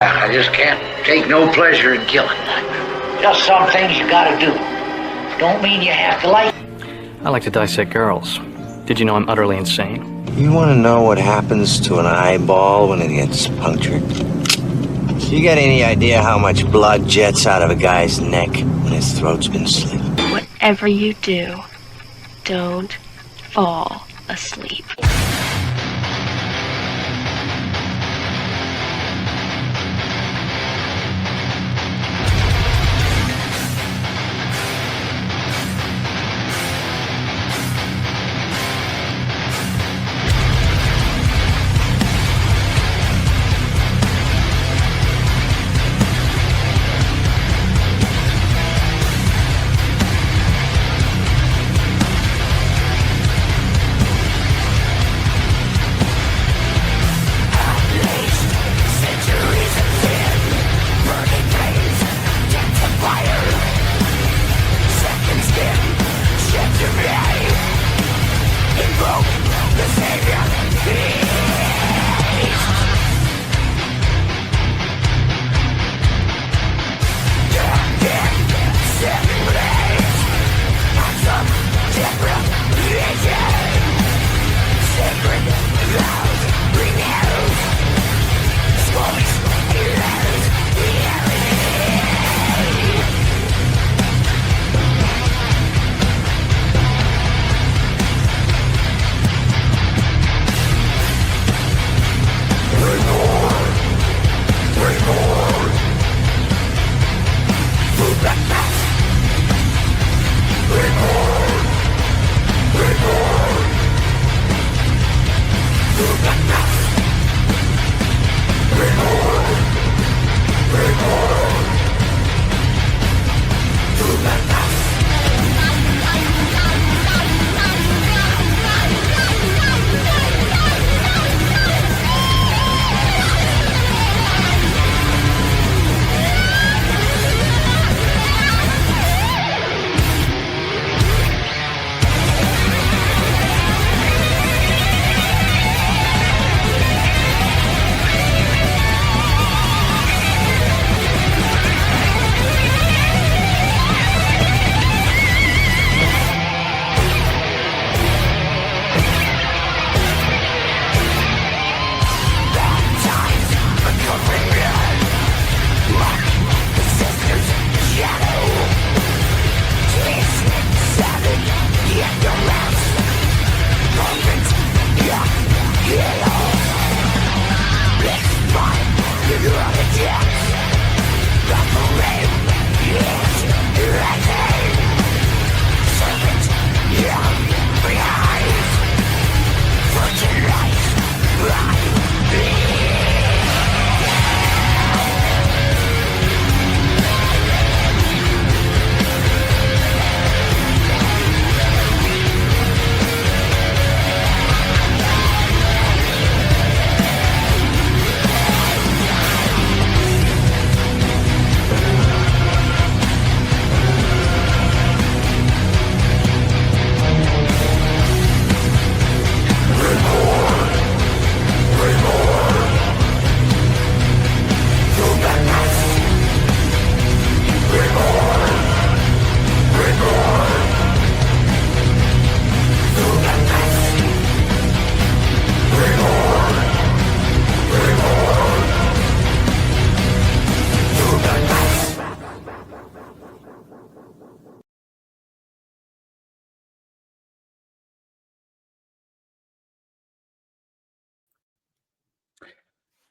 I just can't take no pleasure in killing. Just some things you gotta do. Don't mean you have to like. I like to dissect girls. Did you know I'm utterly insane? You want to know what happens to an eyeball when it gets punctured? You got any idea how much blood jets out of a guy's neck when his throat's been slit? Whatever you do, don't fall asleep.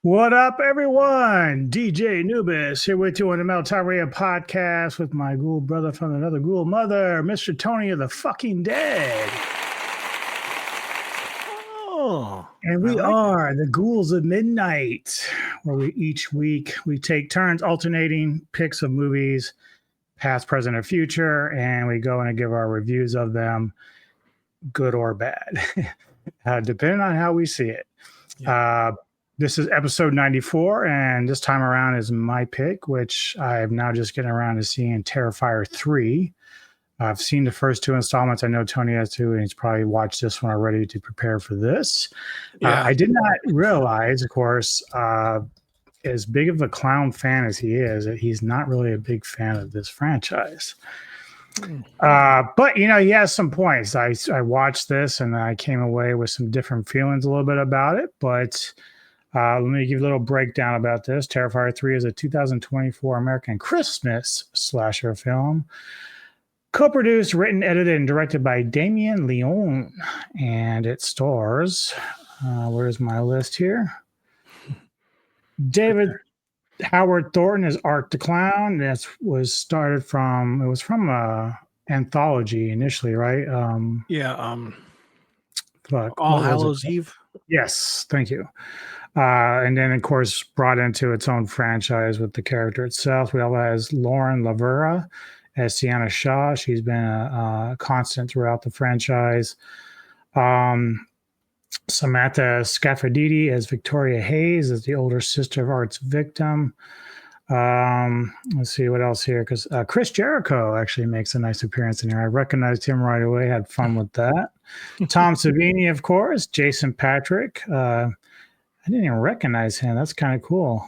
What up, everyone? DJ Nubis here with you on the Meltaria podcast with my ghoul brother from another ghoul mother, Mr. Tony of the fucking dead. Oh, and we are the Ghouls of Midnight, where we each week we take turns alternating picks of movies, past, present, or future, and we go in and give our reviews of them, good or bad, depending on how we see it. Yeah. This is episode 94, and this time around is my pick, which I'm now just getting around to seeing Terrifier 3. I've seen the first two installments. I know Tony has too, and he's probably watched this one already to prepare for this. Yeah. I did not realize, of course, as big of a clown fan as he is, he's not really a big fan of this franchise. But he has some points. I watched this and I came away with some different feelings a little bit about it. But let me give you a little breakdown about this. Terrifier 3 is a 2024 American Christmas slasher film, co-produced, written, edited, and directed by Damien Leone, and it stars. Where's my list here? David Howard Thornton as Art the Clown. It was from anthology initially, right? All Hallows Eve. Yes, thank you. And then, of course, brought into its own franchise with the character itself. We also has Lauren Lavera as Sienna Shaw. She's been a constant throughout the franchise. Samantha Scaffardini as Victoria Hayes, as the older sister of Art's victim. Let's see what else here, because Chris Jericho actually makes a nice appearance in here. I recognized him right away, had fun with that. Tom Savini, of course. Jason Patrick. I didn't even recognize him. That's kind of cool.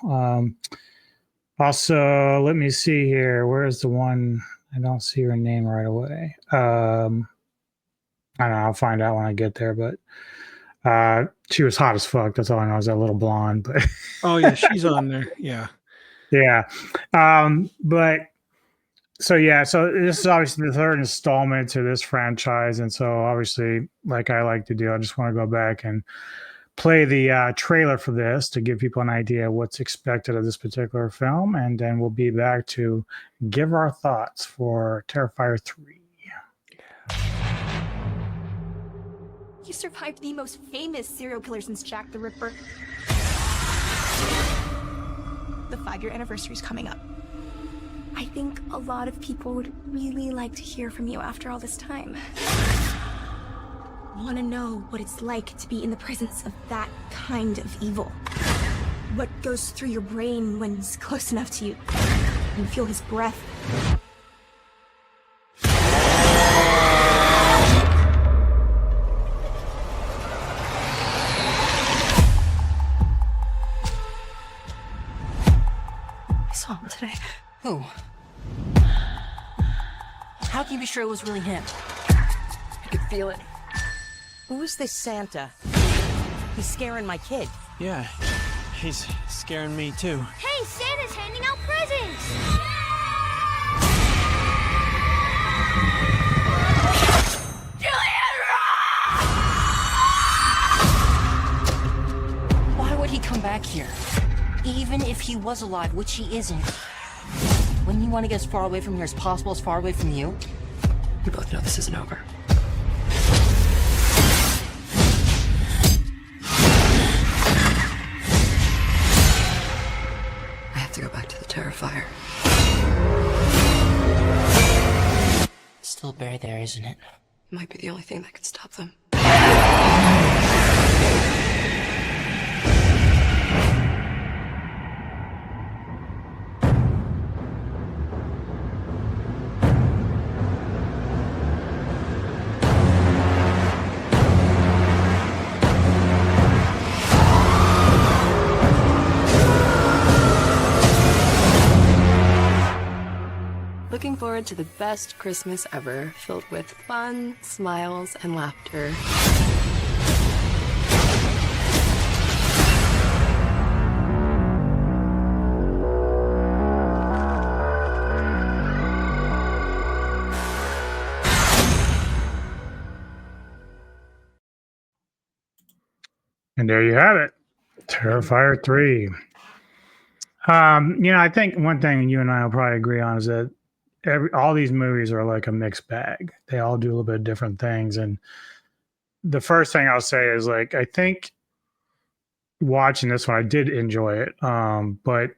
Also, let me see here. Where's the one? I don't see her name right away. I don't know. I'll find out when I get there, but she was hot as fuck. That's all I know, is that little blonde. But oh yeah, she's on there. Yeah. Yeah. So this is obviously the third installment to this franchise. And so obviously, like I like to do, I just want to go back and play the trailer for this to give people an idea what's expected of this particular film. And then we'll be back to give our thoughts for Terrifier 3. You survived the most famous serial killer since Jack the Ripper. The 5-year anniversary is coming up. I think a lot of people would really like to hear from you after all this time. Want to know what it's like to be in the presence of that kind of evil. What goes through your brain when he's close enough to you. You feel his breath. I saw him today. Who? How can you be sure it was really him? I could feel it. Who's this Santa? He's scaring my kid. Yeah, he's scaring me too. Hey, Santa's handing out presents! Why would he come back here? Even if he was alive, which he isn't. Wouldn't you want to get as far away from here as possible, as far away from you? We both know this isn't over. I have to go back to the Terrifier. It's still buried there, isn't it? It might be the only thing that can stop them. Looking forward to the best Christmas ever, filled with fun, smiles, and laughter. And there you have it. Terrifier 3. I think one thing you and I will probably agree on is that all these movies are like a mixed bag. They all do a little bit of different things. And the first thing I'll say is, like, I think watching this one, I did enjoy it. But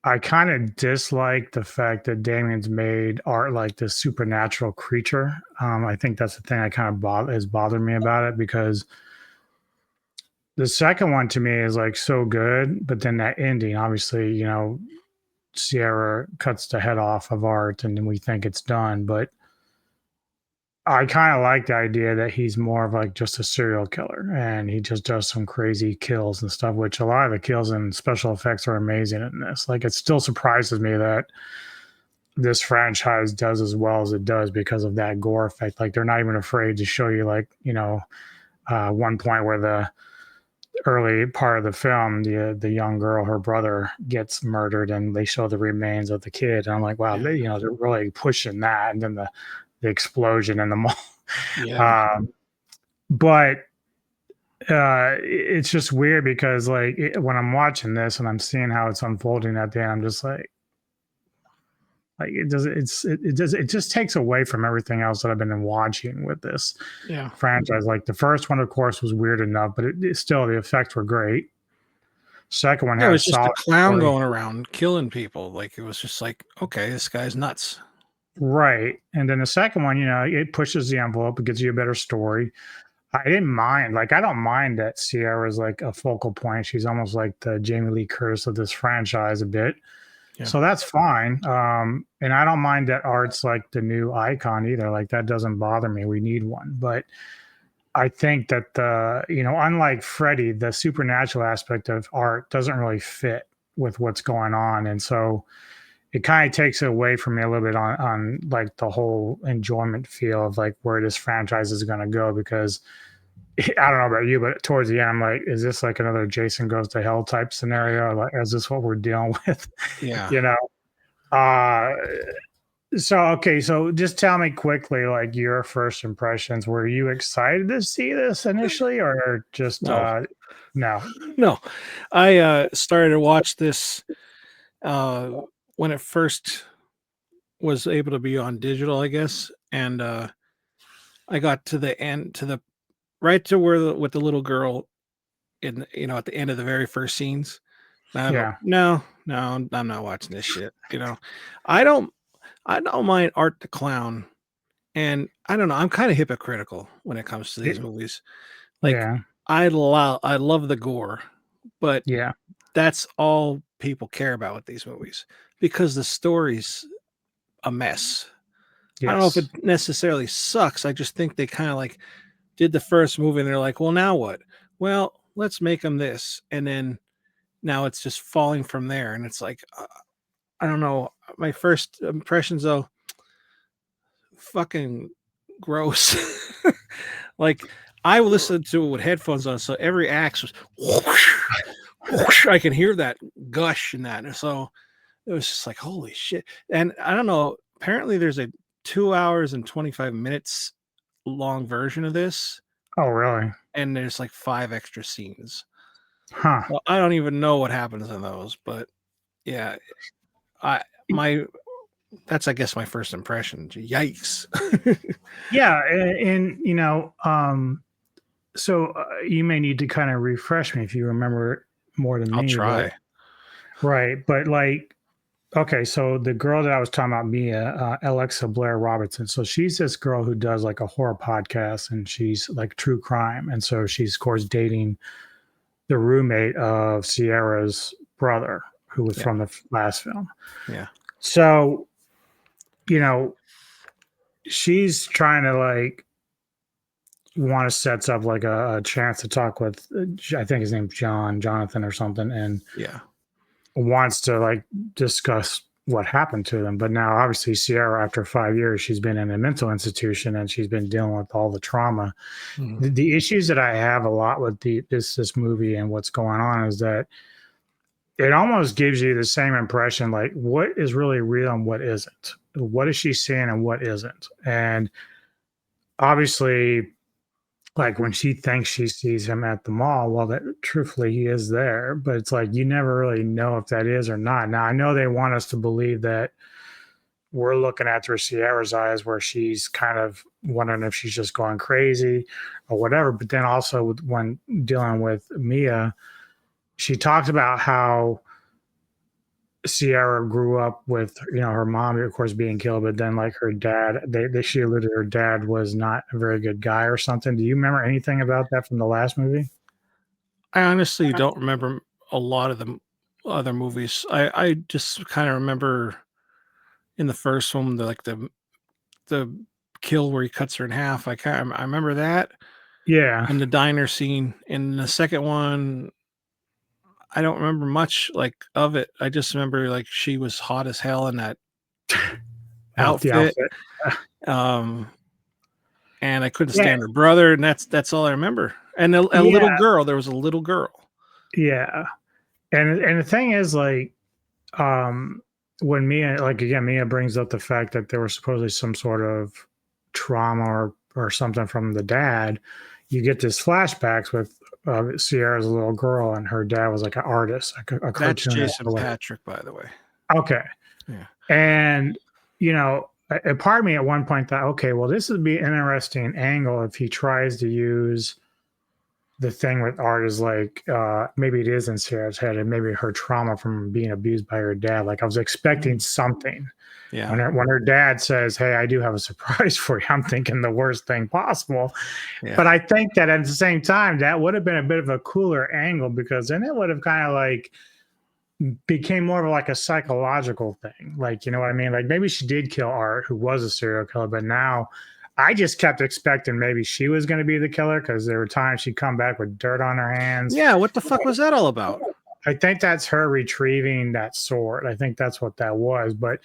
I kind of dislike the fact that Damien's made Art like this supernatural creature. I think that's the thing that kind of has bothered me about it, because the second one to me is like so good, but then that ending, obviously, Sierra cuts the head off of Art and then we think it's done, but I kind of like the idea that he's more of like just a serial killer and he just does some crazy kills and stuff, which a lot of the kills and special effects are amazing in this. Like, it still surprises me that this franchise does as well as it does because of that gore effect. Like, they're not even afraid to show you, like, one point where the early part of the film, the young girl, her brother gets murdered, and they show the remains of the kid. And I'm like, wow, they're really pushing that. And then the explosion in the mall. Yeah. But it's just weird because, like, when I'm watching this and I'm seeing how it's unfolding at the end, I'm just like it just takes away from everything else that I've been watching with this franchise. Like, the first one, of course, was weird enough, but still, the effects were great. Second one Yeah, it had a was just a solid clown story. going around killing people. Like, it was just like, okay, this guy's nuts. Right. And then the second one, it pushes the envelope, it gives you a better story. I didn't mind. Like, I don't mind that Sierra's like a focal point. She's almost like the Jamie Lee Curtis of this franchise a bit. Yeah. So that's fine. And I don't mind that Art's like the new icon either. Like, that doesn't bother me. We need one. But I think that unlike Freddy, the supernatural aspect of Art doesn't really fit with what's going on. And so it kind of takes it away from me a little bit on like the whole enjoyment feel of like where this franchise is going to go, because I don't know about you, but towards the end, I'm like, is this like another Jason Goes to Hell type scenario? Like, is this what we're dealing with? Yeah. So just tell me quickly, like, your first impressions. Were you excited to see this initially, or just No. No? No. I started to watch this when it first was able to be on digital, I guess, and I got to the end, right to where with the little girl in at the end of the very first scenes. And I go, no, I'm not watching this shit. I don't mind Art the Clown, and I don't know, I'm kind of hypocritical when it comes to these movies. Like, I love the gore, but that's all people care about with these movies because the story's a mess. I don't know if it necessarily sucks. I just think they kind of like did the first movie and they're like, well, now what? Well, let's make them this. And then now it's just falling from there. And it's like, I don't know. My first impressions, though, fucking gross. Like, I listened to it with headphones on, so every axe was whoosh, whoosh. I can hear that gush and that. And so it was just like, holy shit. And I don't know. Apparently, there's a 2 hours and 25 minutes long version of this. Oh, really? And there's like 5 extra scenes. Huh. Well, I don't even know what happens in those, but yeah, that's, I guess, my first impression. Yikes. Yeah. And so you may need to kind of refresh me if you remember more than me. I'll try. Right. But like, okay, so the girl that I was talking about, Mia, Alexa Blair Robertson. So she's this girl who does like a horror podcast, and she's like true crime. And so she's, of course, dating the roommate of Sierra's brother, who was from the last film. Yeah. So, she's trying to like want to set up like a chance to talk with, I think his name's Jonathan or something. And wants to like discuss what happened to them. But now obviously Sierra, after 5 years, she's been in a mental institution and she's been dealing with all the trauma. Mm-hmm. The issues that I have a lot with this movie and what's going on is that it almost gives you the same impression, like what is really real and what isn't. What is she seeing and what isn't? And obviously, like when she thinks she sees him at the mall, well, that truthfully he is there, but it's like you never really know if that is or not. Now I know they want us to believe that we're looking at through Sierra's eyes, where she's kind of wondering if she's just going crazy or whatever. But then also when dealing with Mia, she talked about how Sierra grew up with, her mom, of course, being killed, but then like her dad, she alluded her dad was not a very good guy or something. Do you remember anything about that from the last movie? I honestly don't remember a lot of the other movies. I just kind of remember in the first one, the kill where he cuts her in half. I remember that. Yeah. And the diner scene. In the second one, I don't remember much like of it. I just remember like she was hot as hell in that outfit. And I couldn't stand her brother, and that's all I remember. And a little girl. There was a little girl. Yeah. And the thing is, like, when Mia brings up the fact that there was supposedly some sort of trauma or something from the dad, you get this flashbacks with Sierra's a little girl, and her dad was like an artist, a cartoonist. That's Jason Patrick, by the way. Okay. Yeah. And, you know, a part of me at one point thought, okay, well, this would be an interesting angle if he tries to use the thing with art is like, maybe it is in Sierra's head and maybe her trauma from being abused by her dad. Like I was expecting something. Yeah. When her dad says, hey, I do have a surprise for you, I'm thinking the worst thing possible. Yeah. But I think that at the same time, that would have been a bit of a cooler angle because then it would have kind of like became more of like a psychological thing. Like, you know what I mean? Like maybe she did kill Art, who was a serial killer, but now I just kept expecting maybe she was going to be the killer because there were times she'd come back with dirt on her hands. Yeah, what the fuck was that all about? I think that's her retrieving that sword. I think that's what that was. But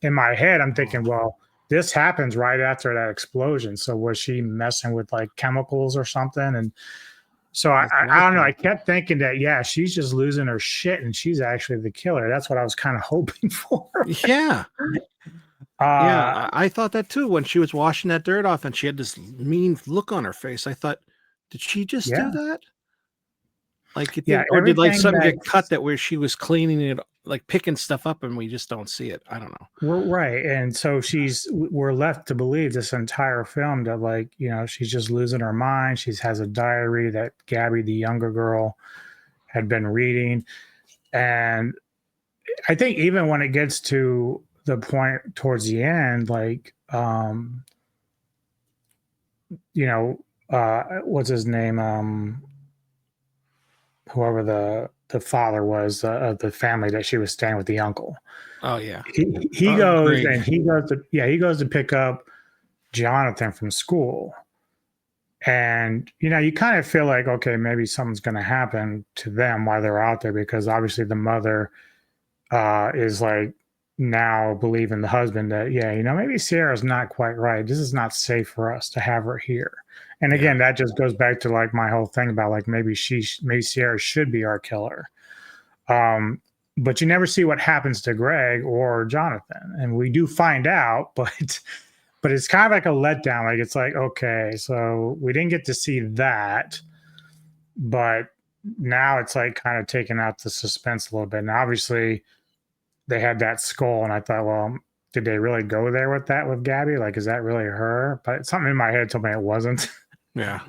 in my head, I'm thinking, well, this happens right after that explosion. So was she messing with like chemicals or something? And so I don't know. I kept thinking that, yeah, she's just losing her shit and she's actually the killer. That's what I was kind of hoping for. Yeah. Yeah, I thought that too when she was washing that dirt off and she had this mean look on her face. I thought, did she just do that? Like, or did like something get cut that where she was cleaning it, like picking stuff up, and we just don't see it? I don't know. We're right, and so we're left to believe this entire film that, like, you know, she's just losing her mind. She has a diary that Gabby, the younger girl, had been reading, and I think even when it gets to the point towards the end, like, you know, what's his name? Whoever the father was of the family that she was staying with, the uncle. Oh yeah. He goes and he goes to pick up Jonathan from school. And, you know, you kind of feel like, okay, maybe something's going to happen to them while they're out there, because obviously the mother is like, now believing the husband that, yeah, you know, maybe Sierra's not quite right. This is not safe for us to have her here. And again, that just goes back to like my whole thing about like maybe Sierra should be our killer. But you never see what happens to Greg or Jonathan, and we do find out, but it's kind of like a letdown. Like it's like, okay, so we didn't get to see that, but now it's like kind of taking out the suspense a little bit. And obviously, they had that skull, and I thought, well, did they really go there with that with Gabby? Like, is that really her? But something in my head told me it wasn't. Yeah.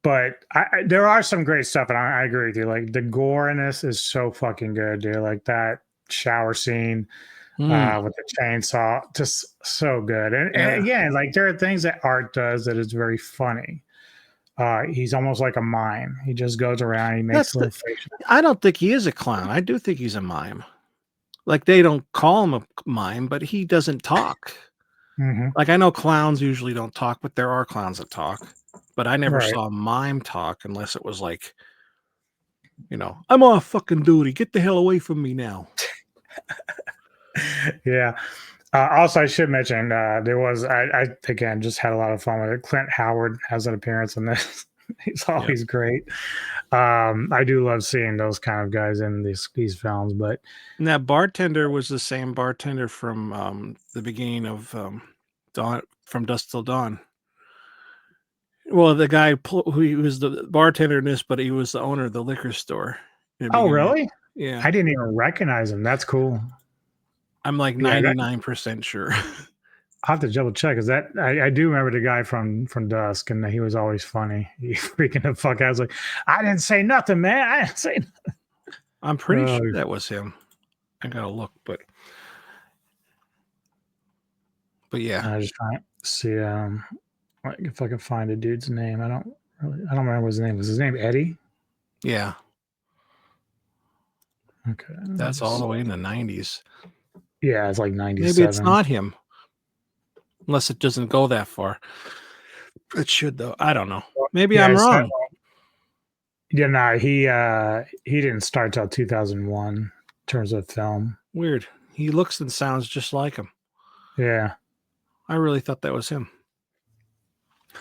But there are some great stuff, and I agree with you. Like the gore in this is so fucking good, dude. Like that shower scene with the chainsaw, just so good. And again, like there are things that Art does that is very funny. He's almost like a mime. He just goes around. He makes little faces. I don't think he is a clown. I do think he's a mime. Like they don't call him a mime, but he doesn't talk. Mm-hmm. Like I know clowns usually don't talk, but there are clowns that talk. But I never saw a mime talk unless it was like, you know, I'm off fucking duty. Get the hell away from me now. Yeah. Also, I should mention there was I again just had a lot of fun with it. Clint Howard has an appearance in this. He's always great. I do love seeing those kind of guys in these films. But and that bartender was the same bartender from the beginning of Dawn, from Dusk Till Dawn. Well, the guy who was the bartender in this, but he was the owner of the liquor store. Oh, really? Yeah. I didn't even recognize him. That's cool. I'm like 99% sure. I'll have to double check, because that I do remember the guy from Dusk, and he was always funny. He freaking the fuck out. I was like, I didn't say nothing, man. I didn't say nothing. I'm pretty sure that was him. I gotta look, but yeah. I just trying to see if I can find a dude's name. I don't remember what his name was. His name Eddie? Yeah. Okay. That's all the way in the 90s. Yeah, it's like 97. Maybe it's not him. unless it doesn't go that far. It should though. I don't know. Maybe Yeah, I'm so- wrong. Yeah, no, he didn't start till 2001 in terms of film. Weird. He looks and sounds just like him. Yeah, I really thought that was him.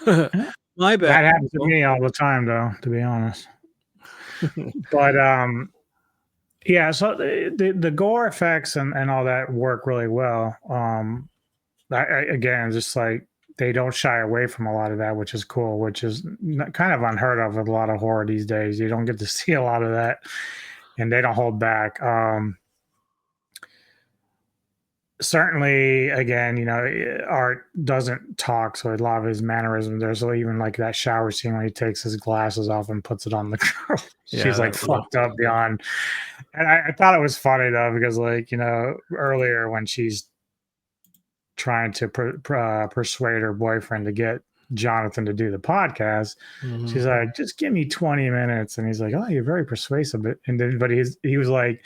My bad. that happens to me all the time, though, to be honest. But yeah, so the gore effects and all that work really well. Again, just like they don't shy away from a lot of that, which is cool, which is kind of unheard of with a lot of horror these days. You don't get to see a lot of that, and they don't hold back. Certainly, again, Art doesn't talk, so a lot of his mannerisms. There's even like that shower scene when he takes his glasses off and puts it on the girl. Yeah, She's like fucked up beyond. And I thought it was funny though, because like, earlier when she's trying to persuade her boyfriend to get Jonathan to do the podcast, she's like, just give me 20 minutes. And he's like, oh, you're very persuasive. And then, but he was like,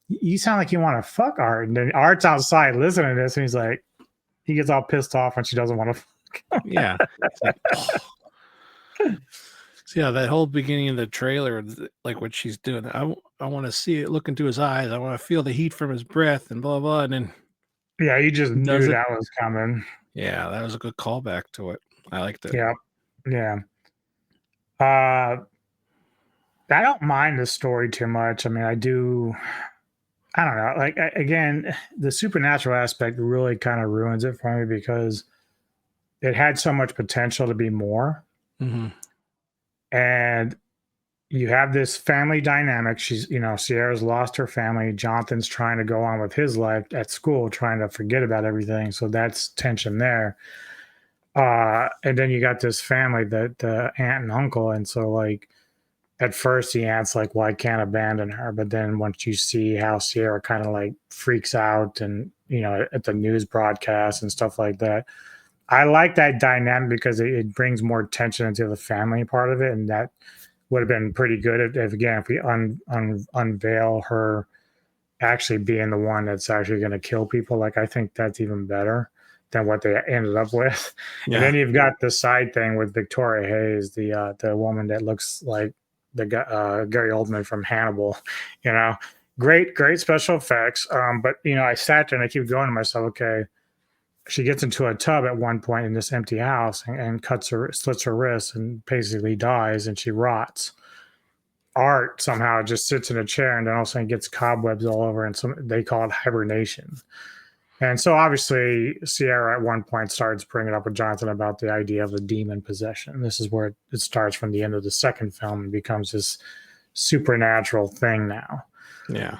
you sound like you want to fuck Art. And then Art's outside listening to this, and he's like, he gets all pissed off when she doesn't want to fuck. Yeah. Like, oh. So yeah, that whole beginning of the trailer, like what she's doing, I want to see it, look into his eyes. I want to feel the heat from his breath and blah, blah. And then yeah, you just knew that was coming. Yeah, that was a good callback to it. I liked it. Yeah. Yeah. I don't mind the story too much. I mean, I don't know. Like, again, the supernatural aspect really kind of ruins it for me because it had so much potential to be more. Mm-hmm. And you have this family dynamic. She's, Sierra's lost her family. Jonathan's trying to go on with his life at school, trying to forget about everything. So that's tension there. And then you got this family, the aunt and uncle. And so, like, at first the aunt's like, well, I can't abandon her. But then once you see how Sierra kind of like freaks out and, at the news broadcast and stuff like that, I like that dynamic because it brings more tension into the family part of it. And that would have been pretty good if we unveil her actually being the one that's actually going to kill people. Like, I think that's even better than what they ended up with. Yeah. And then you've got the side thing with Victoria Hayes, the woman that looks like the Gary Oldman from Hannibal. Great special effects. But I sat there and I keep going to myself, okay, she gets into a tub at one point in this empty house and slits her wrist and basically dies, and she rots. Art somehow just sits in a chair and then all of a sudden gets cobwebs all over, and they call it hibernation. And so obviously Sierra at one point starts bringing up with Jonathan about the idea of the demon possession. This is where it starts from the end of the second film and becomes this supernatural thing now. Yeah.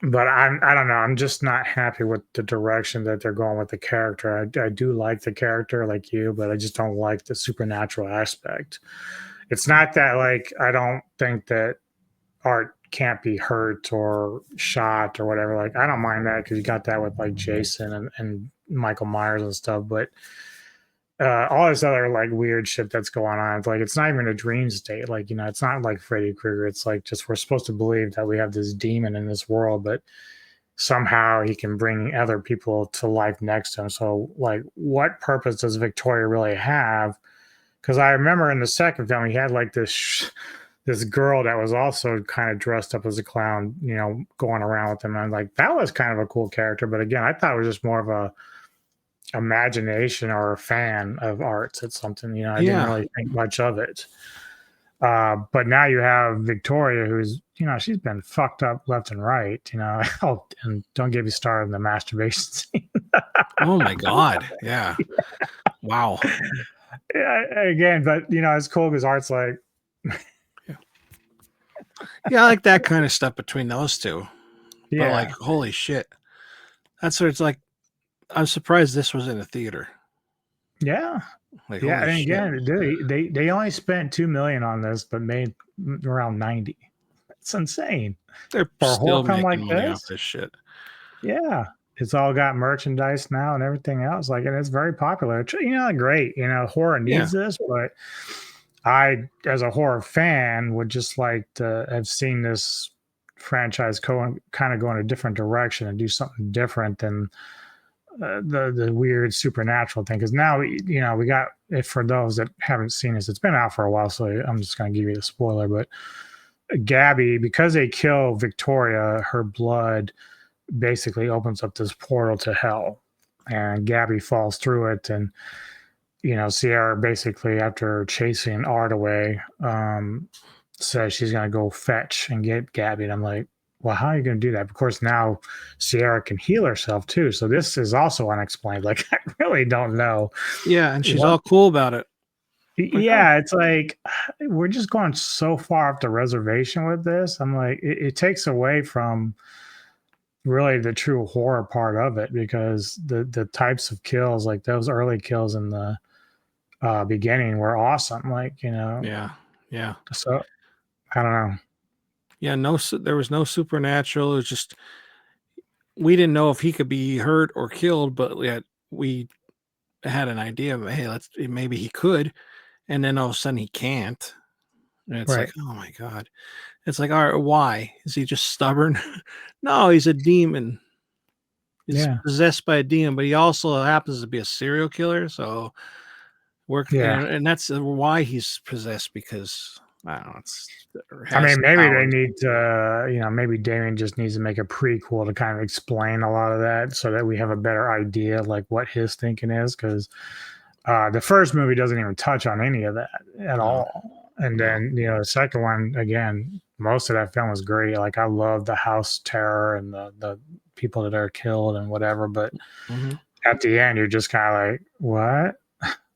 But I don't know. I'm just not happy with the direction that they're going with the character. I do like the character like you, but I just don't like the supernatural aspect. It's not that, like, I don't think that Art can't be hurt or shot or whatever. Like, I don't mind that because you got that with like Jason and Michael Myers and stuff. But all this other like weird shit that's going on, it's like, it's not even a dream state. Like, it's not like Freddy Krueger. It's like, just, we're supposed to believe that we have this demon in this world, but somehow he can bring other people to life next to him. So, like, what purpose does Victoria really have? Because I remember in the second film, he had like this girl that was also kind of dressed up as a clown, going around with him. And I'm like, that was kind of a cool character. But again, I thought it was just more of a imagination or a fan of Art's at something. I didn't really think much of it. But now you have Victoria, who's, she's been fucked up left and right, and don't get me started on the masturbation scene. Oh my God. Yeah. Wow. Yeah, again, but it's cool because Art's like, yeah, I like that kind of stuff between those two. Yeah. But like, holy shit. That's what it's like. I'm surprised this was in a theater. Yeah. Like, yeah. And again, they only spent $2 million on this, but made around 90. It's insane. They're for a still horror film making like money off this shit. Yeah. It's all got merchandise now and everything else. Like, and it's very popular. Great. Horror needs this, but I, as a horror fan, would just like to have seen this franchise kind of go in a different direction and do something different than the weird supernatural thing, because now we got it. For those that haven't seen this, it's been out for a while, so I'm just going to give you the spoiler. But Gabby, because they kill Victoria, her blood basically opens up this portal to hell, and Gabby falls through it. And Sierra basically, after chasing Art away, says she's going to go fetch and get Gabby. And I'm like, well, how are you going to do that? Of course, now Sierra can heal herself too. So this is also unexplained. Like, I really don't know. Yeah, and she's all cool about it. Yeah, it's like we're just going so far off the reservation with this. I'm like, it takes away from really the true horror part of it, because the types of kills, like those early kills in the beginning, were awesome. Like, Yeah. So I don't know. Yeah, there was no supernatural. It was just we didn't know if he could be hurt or killed, but yet we had an idea of, hey, maybe he could, and then all of a sudden he can't. And it's Right. like, oh my God. It's like, all right, why? Is he just stubborn? No, he's a demon. He's possessed by a demon, but he also happens to be a serial killer. So and that's why he's possessed, because I don't know. Maybe they need to, maybe Damien just needs to make a prequel to kind of explain a lot of that, so that we have a better idea of like what his thinking is. Because the first movie doesn't even touch on any of that at all. And then, the second one, again, most of that film was great. Like, I love the house terror and the people that are killed and whatever. But at the end, you're just kind of like, what?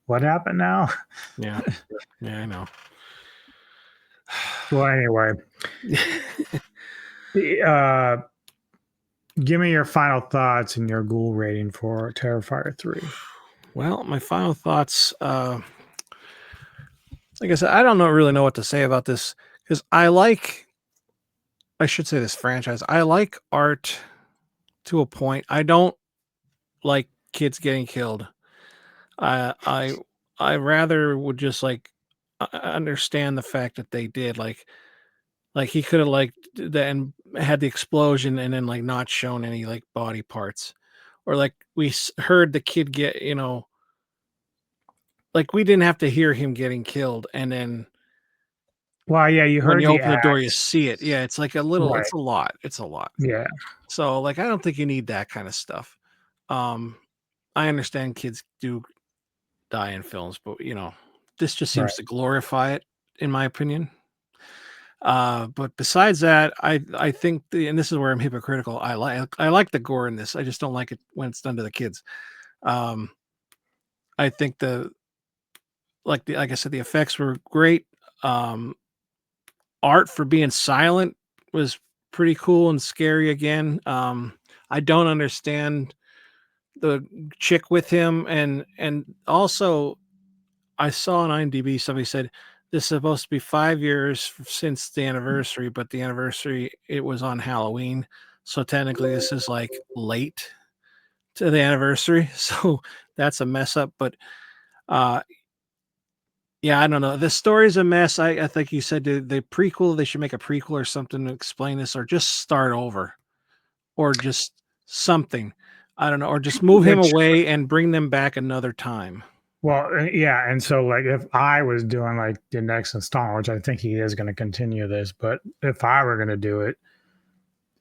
What happened now? Yeah. Yeah, I know. Well, anyway, give me your final thoughts and your Ghoul rating for Terrifier 3. Well, my final thoughts, like I said, I don't really know what to say about this, because I should say this franchise. I like Art to a point. I don't like kids getting killed. I rather would just understand the fact that they did, like he could have then had the explosion and then not shown any body parts, or we heard the kid get, we didn't have to hear him getting killed, and then well, yeah, you heard when you the open the door, you see it. Yeah, it's like a little, right. It's a lot. It's a lot. Yeah. So I don't think you need that kind of stuff. I understand kids do die in films, but this just seems to glorify it, in my opinion. But besides that, I think and this is where I'm hypocritical. I like the gore in this. I just don't like it when it's done to the kids. I think like I said, the effects were great. Art, for being silent, was pretty cool and scary again. I don't understand the chick with him, and also I saw on IMDb somebody said this is supposed to be 5 years since the anniversary, but the anniversary, it was on Halloween, so technically this is late to the anniversary, so that's a mess up. But yeah, I don't know. The story's a mess. I think you said the prequel, they should make a prequel or something to explain this, or just start over, or just something. I don't know, or just move him away and bring them back another time. Well, yeah, and so if I was doing the next installment, which I think he is going to continue this, but if I were going to do it,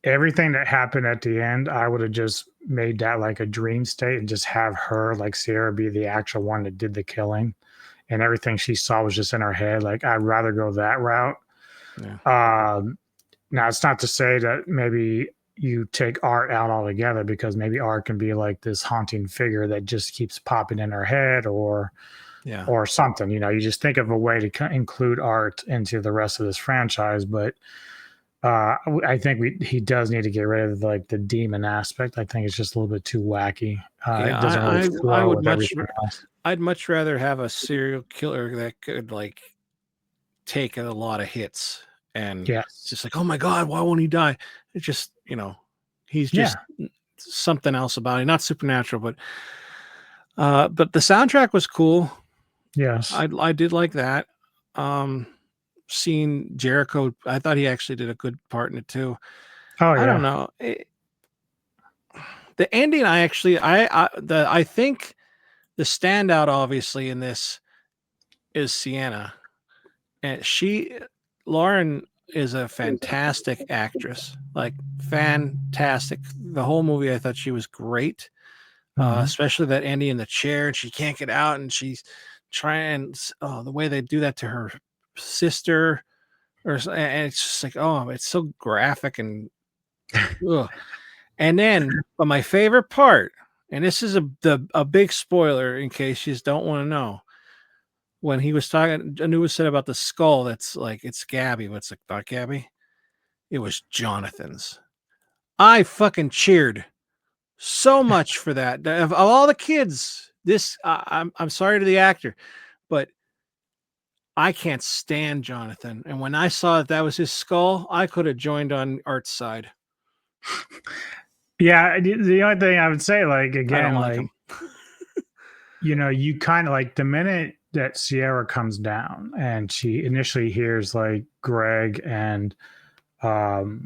everything that happened at the end, I would have just made that a dream state and just have her, Sierra, be the actual one that did the killing, and everything she saw was just in her head. I'd rather go that route. Yeah. Now, it's not to say that maybe you take Art out altogether, because maybe Art can be this haunting figure that just keeps popping in her head, or something. You just think of a way to include Art into the rest of this franchise. But I think he does need to get rid of the demon aspect. I think it's just a little bit too wacky. It doesn't really flow with everything else. I'd much rather have a serial killer that could take a lot of hits, and it's just oh my God, why won't he die? It's just, he's just something else about it. Not supernatural, but the soundtrack was cool. Yes. I did like that. Seeing Jericho, I thought he actually did a good part in it too. Oh, yeah. I don't know. The ending, I think the standout, obviously, in this is Sienna, and Lauren is a fantastic actress, like fantastic. The whole movie, I thought she was great, especially that ending in the chair, and she can't get out, and she's trying. Oh, the way they do that to her sister, and it's just like, oh, it's so graphic and. Ugh. And then, but my favorite part, and this is a big spoiler in case you just don't want to know. When he was talking, Anu was said about the skull that's like, it's Gabby. What's it about Gabby? It was Jonathan's. I fucking cheered so much for that. Of all the kids, I'm sorry to the actor, but I can't stand Jonathan. And when I saw that was his skull, I could have joined on Art's side. Yeah, the only thing I would say, like, again, like like, you kind of like the minute that Sierra comes down and she initially hears like Greg and the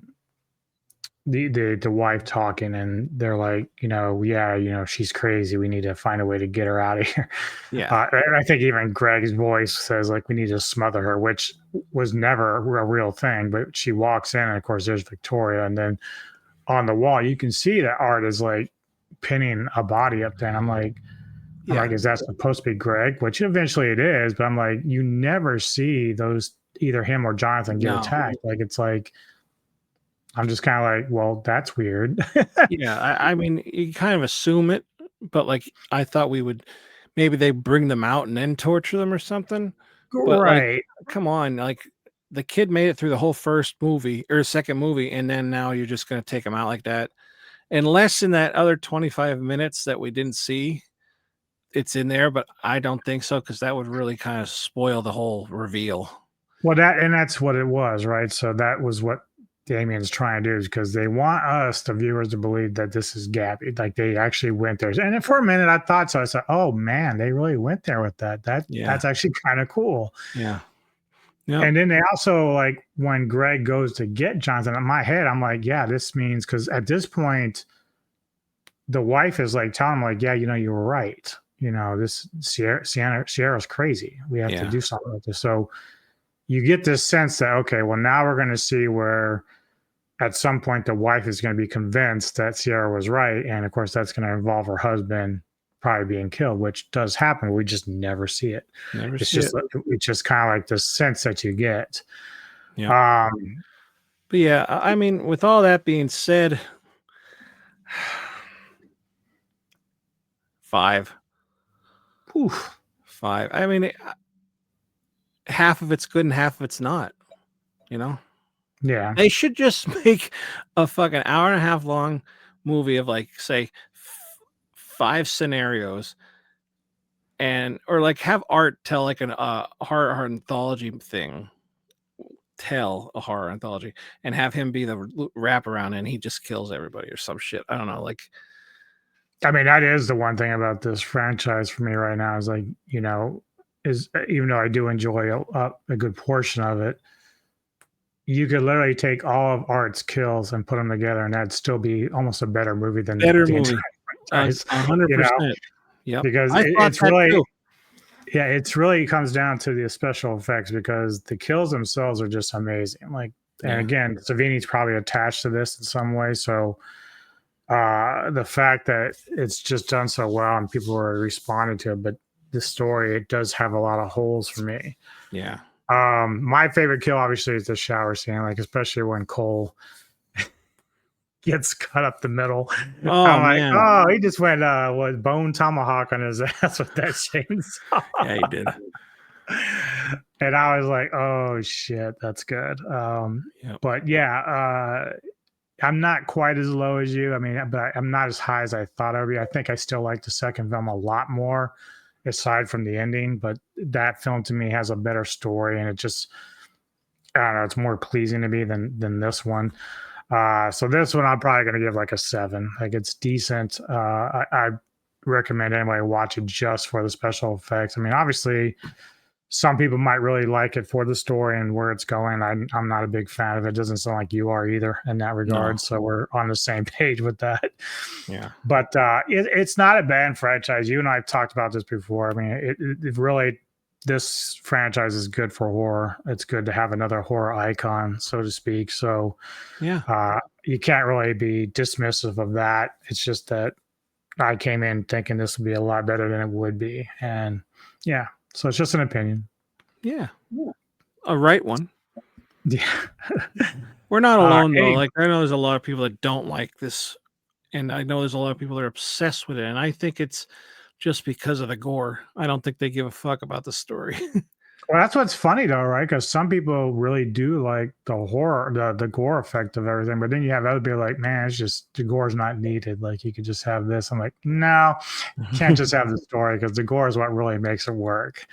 wife talking, and they're like, she's crazy. We need to find a way to get her out of here. Yeah. I think even Greg's voice says like we need to smother her, which was never a real thing. But she walks in, and of course there's Victoria, and then on the wall you can see that Art is like pinning a body up there, and I'm like, is that supposed to be Greg? Which eventually it is, but I'm like, you never see those, either him or Jonathan, get attacked. Like, it's like, I'm just kind of like, well, that's weird. Yeah, I mean, you kind of assume it, but like, I thought maybe they bring them out and then torture them or something. But right. Like, come on, like the kid made it through the whole first movie or second movie, and then now you're just going to take him out like that. Unless in that other 25 minutes that we didn't see, it's in there, but I don't think so, because that would really kind of spoil the whole reveal. Well, that's what it was, right? So that was what Damien's trying to do, is because they want us, the viewers, to believe that this is Gabby. Like, they actually went there. And for a minute I thought so. I said, oh man, they really went there with that. That's actually kind of cool. Yeah. Yep. And then they also, like, when Greg goes to get Jonathan, in my head, I'm like, yeah, this means, because at this point, the wife is like telling him, like, yeah, you were right. This Sierra's crazy. We have to do something with this. So you get this sense that, okay, well, now we're going to see where at some point the wife is going to be convinced that Sierra was right. And of course, that's going to involve her husband probably being killed, which does happen. We just never see it. It's just kind of like the sense that you get. Yeah. But yeah, I mean, with all that being said, 5. Oof. 5. I mean, half of it's good and half of it's not. Yeah. They should just make a fucking hour and a half long movie of, like, say, 5 scenarios, or like have Art tell like a horror anthology thing. Tell a horror anthology and have him be the wraparound, and he just kills everybody or some shit. I don't know. Like, I mean, that is the one thing about this franchise for me right now, is like, is, even though I do enjoy a good portion of it, you could literally take all of Art's kills and put them together, and that'd still be almost a better movie than the movie. 100%. Yeah, because it's really, it's really comes down to the special effects, because the kills themselves are just amazing. Like, and again, Savini's probably attached to this in some way, so the fact that it's just done so well and people are responding to it, but the story, it does have a lot of holes for me. Yeah. My favorite kill obviously is the shower scene, like, especially when Cole gets cut up the middle. Oh, I'm man. like, oh, he just went bone tomahawk on his ass with that chainsaw. Yeah, he did. And I was like, oh shit, that's good. But yeah, I'm not quite as low as you. I mean, but I'm not as high as I thought I would be. I think I still like the second film a lot more, aside from the ending. But that film to me has a better story, and it just, I don't know, it's more pleasing to me than this one. So this one I'm probably going to give like a 7. Like, it's decent. I recommend anybody watch it just for the special effects. I mean, obviously some people might really like it for the story and where it's going. I'm not a big fan of it. It doesn't sound like you are either in that regard. No. So we're on the same page with that. Yeah. But it's not a bad franchise. You and I have talked about this before. I mean, it really, this franchise is good for horror. It's good to have another horror icon, so to speak. So yeah, you can't really be dismissive of that. It's just that I came in thinking this would be a lot better than it would be. And yeah, so it's just an opinion. Yeah. A right one. Yeah. We're not alone though. Like I know there's a lot of people that don't like this, and I know there's a lot of people that are obsessed with it. And I think it's just because of the gore. I don't think they give a fuck about the story. Well, that's what's funny though, right? Because some people really do like the horror, the gore effect of everything. But then you have other people like, man, it's just the gore's not needed. Like you could just have this. I'm like, no, you can't just have the story because the gore is what really makes it work.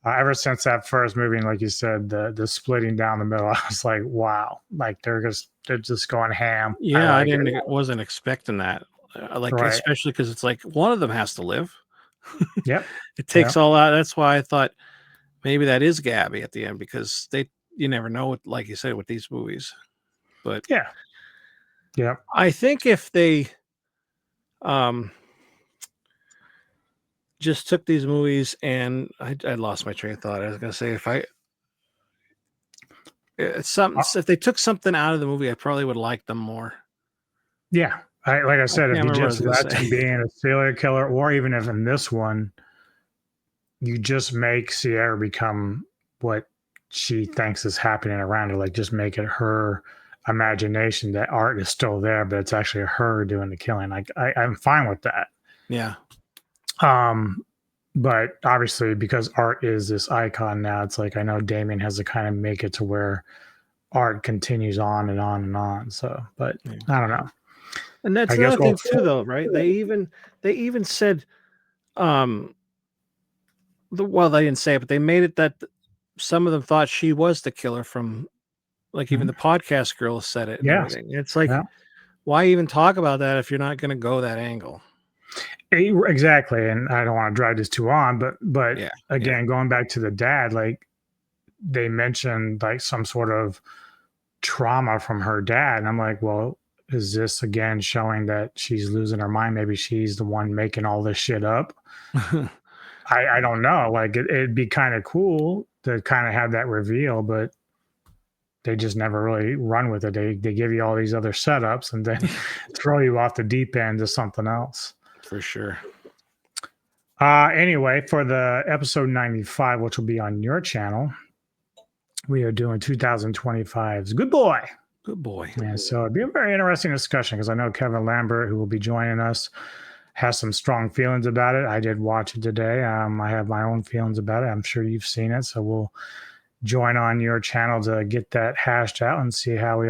Ever since that first movie, and like you said, the splitting down the middle, I was like, wow, like they're just going ham. Yeah, I wasn't expecting that. Right. Especially because it's like one of them has to live. Yep. It takes all out. That's why I thought maybe that is Gabby at the end, because you never know what, like you said, with these movies. But yeah, I think if they just took these movies, and I lost my train of thought. I was gonna say if they took something out of the movie, I probably would like them more. Yeah. Like I said, if you just let him being a serial killer, or even if in this one, you just make Sierra become what she thinks is happening around her, like just make it her imagination that Art is still there, but it's actually her doing the killing. Like I'm fine with that. Yeah. But obviously because Art is this icon now, it's like I know Damien has to kind of make it to where Art continues on and on and on. So, but I don't know. And that's another thing too, though, right? They even said, well, they didn't say it, but they made it that some of them thought she was the killer from, like, even the podcast girl said it. Yeah. It's like, why even talk about that if you're not going to go that angle? Exactly. And I don't want to drag this too on, but again, going back to the dad, like they mentioned like some sort of trauma from her dad. And I'm like, well, is this again showing that she's losing her mind? Maybe she's the one making all this shit up. I don't know. Like it'd be kind of cool to kind of have that reveal, but they just never really run with it. They give you all these other setups and then throw you off the deep end to something else. For sure. Anyway, for the episode 95, which will be on your channel, we are doing 2025's Good Boy. Good Boy. And so it'd be a very interesting discussion because I know Kevin Lambert, who will be joining us, has some strong feelings about it. I did watch it today. I have my own feelings about it. I'm sure you've seen it. So we'll join on your channel to get that hashed out and see how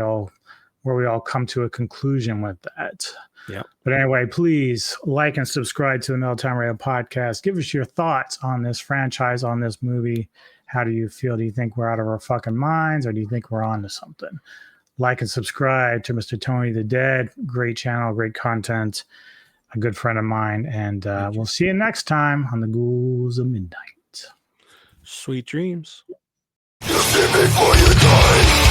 where we all come to a conclusion with that. Yeah. But anyway, please like and subscribe to the Mealtime Radio podcast. Give us your thoughts on this franchise, on this movie. How do you feel? Do you think we're out of our fucking minds, or do you think we're on to something? Like and subscribe to Mr. Tony the Dead. Great channel, great content. A good friend of mine. And we'll see you next time on the Ghouls of Midnight. Sweet dreams. You see me for your time.